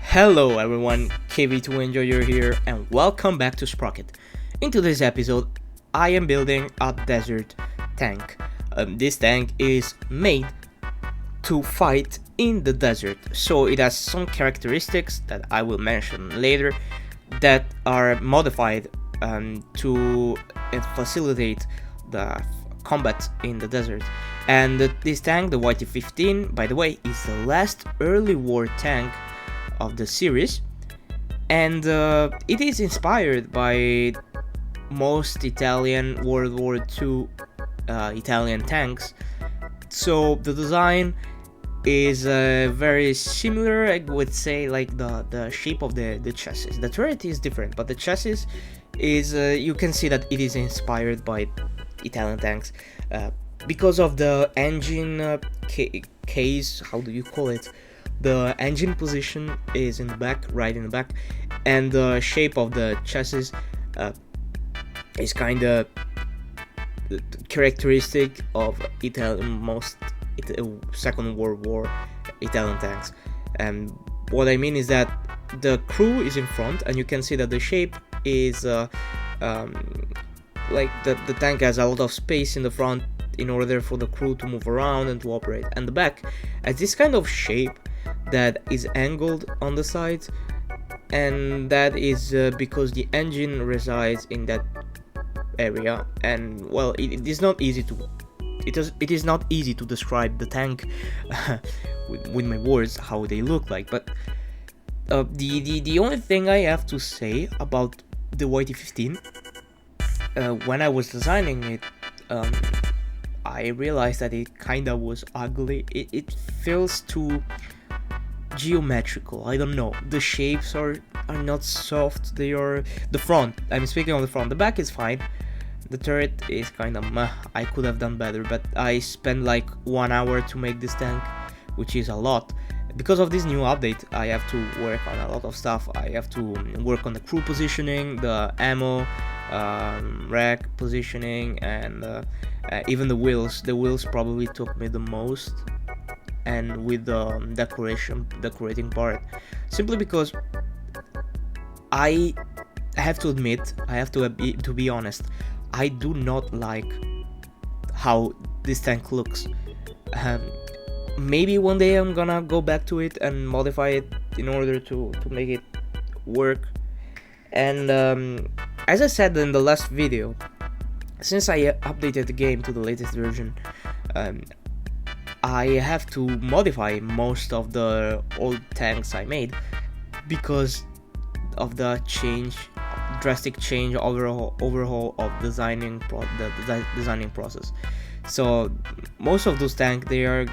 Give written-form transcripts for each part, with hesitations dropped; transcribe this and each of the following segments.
Hello everyone, KV2Enjoyer here and welcome back to Sprocket. In today's episode, I am building a desert tank. This tank is made to fight in the desert, so it has some characteristics that I will mention later that are modified to facilitate the combat in the desert. And this tank, the YT-15, by the way, is the last early war tank of the series, and it is inspired by most Italian World War II Italian tanks. So the design is very similar, I would say, like the shape of the chassis. The turret is different, but the chassis is you can see that it is inspired by Italian tanks because of the engine case. How do you call it? The engine position is in the back, right in the back, and the shape of the chassis is kind of characteristic of Second World War Italian tanks. And what I mean is that the crew is in front, and you can see that the shape is like the tank has a lot of space in the front in order for the crew to move around and to operate, and the back has this kind of shape that is angled on the sides, and that is because the engine resides in that area. And well, it is not easy to describe the tank with my words how they look like, but the only thing I have to say about the YT-15, when I was designing it, I realized that it kinda was ugly. It feels too geometrical. I don't know. The shapes are not soft. They are the front. I'm speaking of the front. The back is fine. The turret is kind of meh. I could have done better, but I spent like 1 hour to make this tank, which is a lot. Because of this new update, I have to work on a lot of stuff. I have to work on the crew positioning, the ammo rack positioning, and even the wheels. The wheels probably took me the most, and with the decorating part, simply because I have to admit, to be honest, I do not like how this tank looks. Maybe one day I'm gonna go back to it and modify it in order to make it work. And as I said in the last video, since I updated the game to the latest version, I have to modify most of the old tanks I made because of the drastic change overhaul of the designing process. So most of those tanks, they are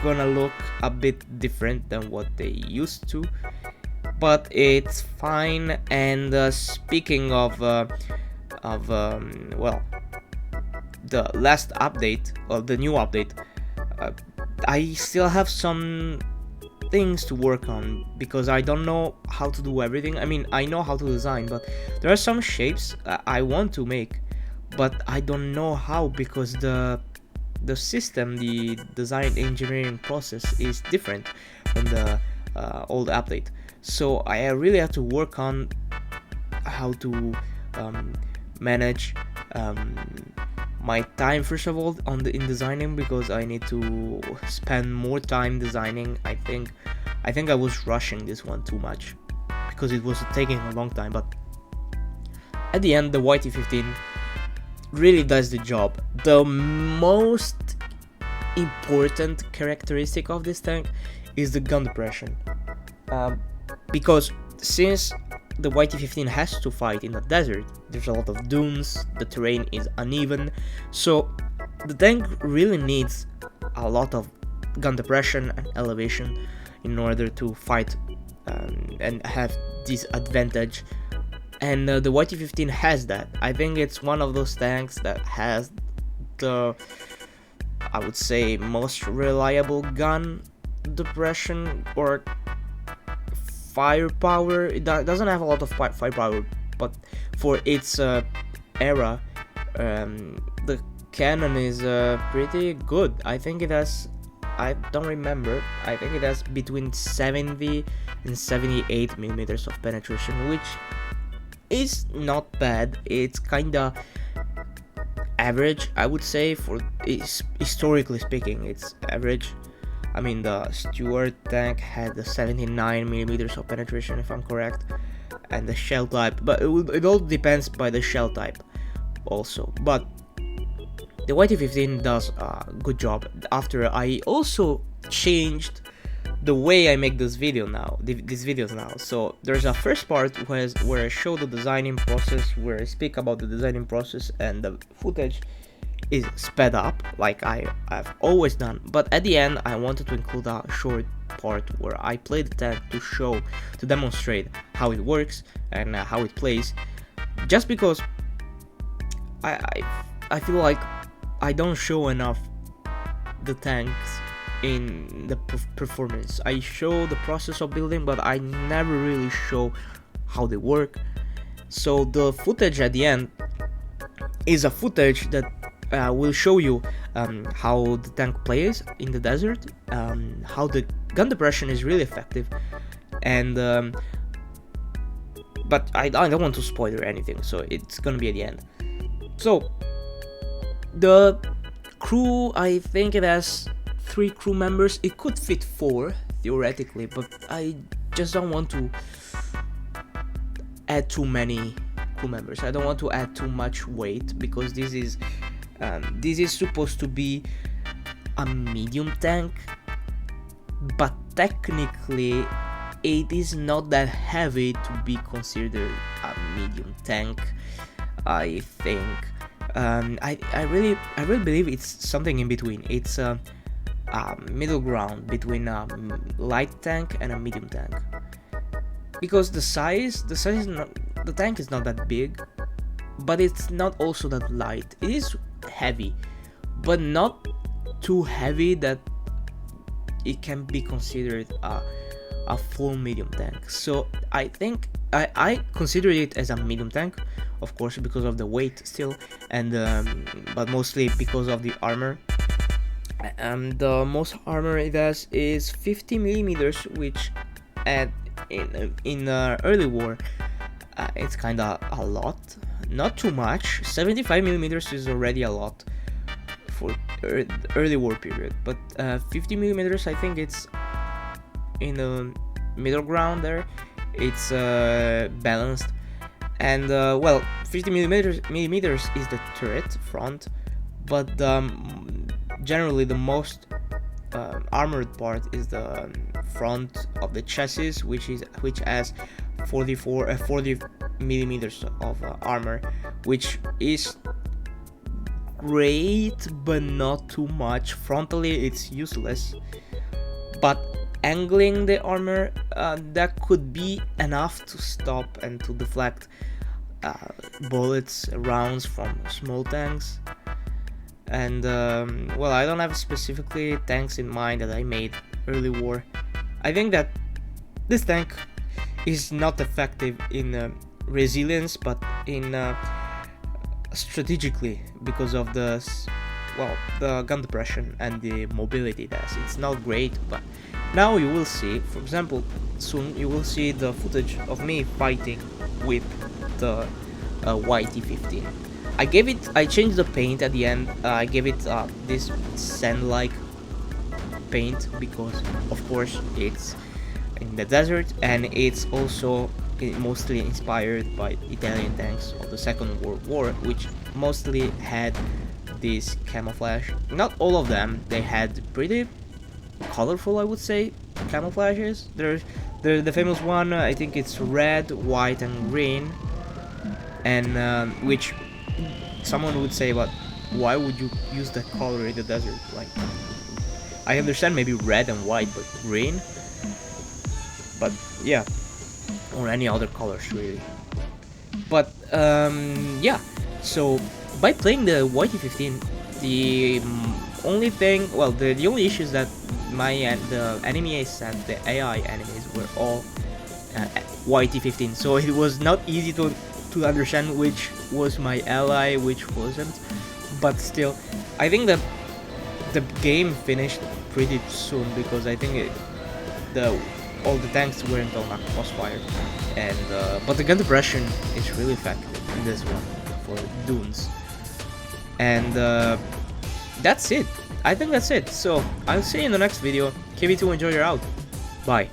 gonna look a bit different than what they used to, but it's fine. And speaking of well, the last update, or the new update, I still have some things to work on because I don't know how to do everything. I mean, I know how to design, but there are some shapes I want to make, but I don't know how, because the system, the design engineering process is different from the old update. So I really have to work on how to manage my time, first of all, in designing, because I need to spend more time designing. I think I was rushing this one too much because it was taking a long time, but at the end the YT-15 really does the job. The most important characteristic of this tank is the gun depression, because since the YT-15 has to fight in the desert, there's a lot of dunes, the terrain is uneven, so the tank really needs a lot of gun depression and elevation in order to fight and have this advantage. And the YT-15 has that. I think it's one of those tanks that has the, I would say, most reliable gun depression or firepower. It doesn't have a lot of firepower, but for its era, the cannon is pretty good. I think it has I don't remember. I think it has between 70 and 78 millimeters of penetration, which is not bad. It's kinda average, I would say, for historically speaking. It's average. I mean, the Stewart tank had the 79 millimeters of penetration, if I'm correct, and the shell type. But it all depends by the shell type, also. But the YT15 does a good job. After I also changed the way I make this video now, these videos now. So there's a first part where I show the designing process, where I speak about the designing process, and the footage is sped up like I've always done. But at the end, I wanted to include a short part where I play the tank to demonstrate how it works and how it plays. Just because I feel like I don't show enough the tanks in the performance. I show the process of building, but I never really show how they work. So the footage at the end is a footage that will show you how the tank plays in the desert, how the gun depression is really effective, and but I don't want to spoil anything, so it's gonna be at the end. So the crew, I think it has 3 crew members. It could fit 4 theoretically, but I just don't want to add too many crew members. I don't want to add too much weight, because this is supposed to be a medium tank, but technically it is not that heavy to be considered a medium tank, I think. I really believe it's something in between. It's a middle ground between a light tank and a medium tank, because the tank is not that big, but it's not also that light. It is heavy, but not too heavy that it can be considered a full medium tank. So I think I consider it as a medium tank, of course, because of the weight still, and but mostly because of the armor. And the most armor it has is 50 millimeters, which in early war it's kinda a lot. Not too much. 75 millimeters is already a lot for early war period, but 50 millimeters, I think it's in the middle ground there. It's balanced, and well, 50 millimeters is the turret front, but generally the most armored part is the front of the chassis, which has 40 millimeters of armor, which is great, but not too much. Frontally it's useless, but angling the armor, that could be enough to stop and to deflect bullets, rounds from small tanks. And well, I don't have specifically tanks in mind that I made early war. I think that this tank is not effective in resilience, but in strategically, because of the gun depression and the mobility it has. It's not great, but now you will see, for example, soon you will see the footage of me fighting with the YT15. I changed the paint at the end. I gave it this sand-like paint, because of course it's in the desert, and it's also mostly inspired by Italian tanks of the Second World War, which mostly had this camouflage. Not all of them, they had pretty colorful, I would say, camouflages. There's the famous one, I think it's red, white and green, and which someone would say, but why would you use that color in the desert? Like, I understand maybe red and white, but green? But yeah, or any other colors really. But yeah, so by playing the YT15, the only thing, well, the only issue is that the enemy I sent, the AI enemies, were all YT15, so it was not easy to understand which was my ally, which wasn't. But still, I think that the game finished pretty soon, because I think all the tanks weren't on crossfire, and but the gun depression is really effective in this one for dunes. And that's it. I think that's it. So I'll see you in the next video. KB2, enjoy your out. Bye.